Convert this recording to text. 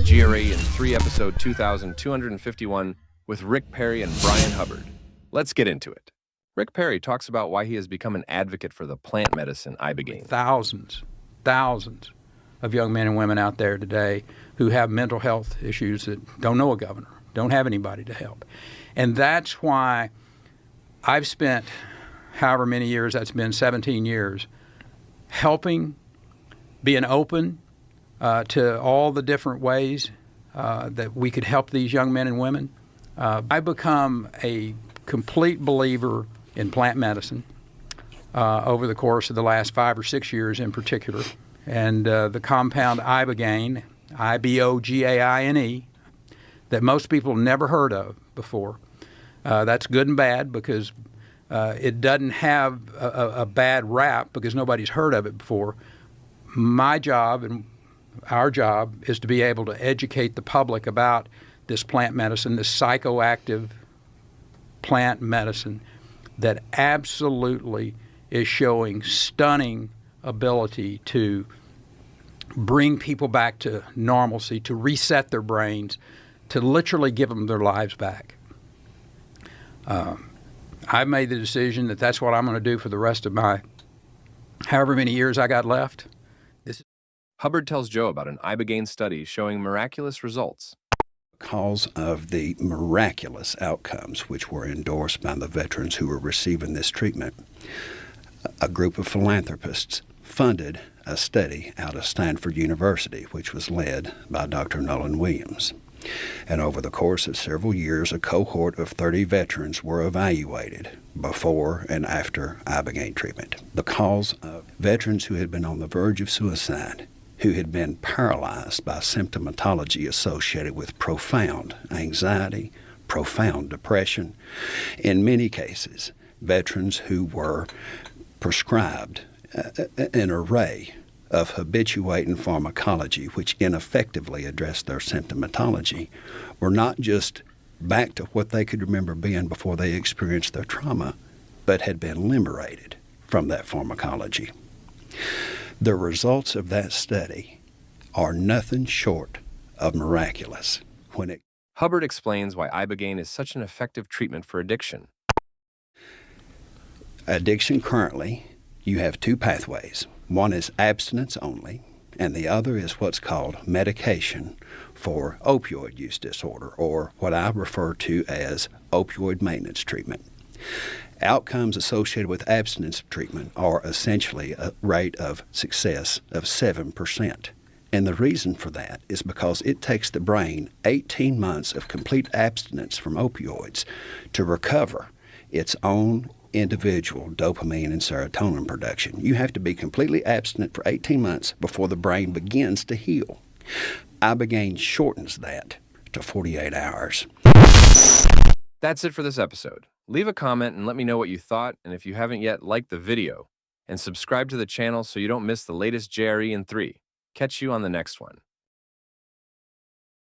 JRE in 3 episode 2251 with Rick Perry and Bryan Hubbard. Let's get into it. Rick Perry talks about why he has become an advocate for the plant medicine Ibogaine. Thousands of young men and women out there today who have mental health issues that don't know a governor, don't have anybody to help. And that's why I've spent however many years, that's been 17 years, helping, being open to all the different ways that we could help these young men and women. I've become a complete believer in plant medicine over the course of the last 5 or 6 years in particular. And the compound Ibogaine, Ibogaine, that most people never heard of before. That's good and bad because it doesn't have a bad rap because nobody's heard of it before. My job and our job is to be able to educate the public about this plant medicine, this psychoactive plant medicine that absolutely is showing stunning ability to bring people back to normalcy, to reset their brains, to literally give them their lives back. I've made the decision that that's what I'm going to do for the rest of my however many years I got left. Hubbard tells Joe about an Ibogaine study showing miraculous results. Because of the miraculous outcomes which were endorsed by the veterans who were receiving this treatment, a group of philanthropists funded a study out of Stanford University, which was led by Dr. Nolan Williams. And over the course of several years, a cohort of 30 veterans were evaluated before and after Ibogaine treatment. Because of veterans who had been on the verge of suicide, who had been paralyzed by symptomatology associated with profound anxiety, profound depression. In many cases, veterans who were prescribed an array of habituating pharmacology which ineffectively addressed their symptomatology were not just back to what they could remember being before they experienced their trauma, but had been liberated from that pharmacology. The results of that study are nothing short of miraculous. Hubbard explains why Ibogaine is such an effective treatment for addiction. Addiction currently, you have two pathways. One is abstinence only, and the other is what's called medication for opioid use disorder, or what I refer to as opioid maintenance treatment. Outcomes associated with abstinence treatment are essentially a rate of success of 7%. And the reason for that is because it takes the brain 18 months of complete abstinence from opioids to recover its own individual dopamine and serotonin production. You have to be completely abstinent for 18 months before the brain begins to heal. Ibogaine shortens that to 48 hours. That's it for this episode. Leave a comment and let me know what you thought, and if you haven't yet, like the video, and subscribe to the channel so you don't miss the latest JRE in 3. Catch you on the next one.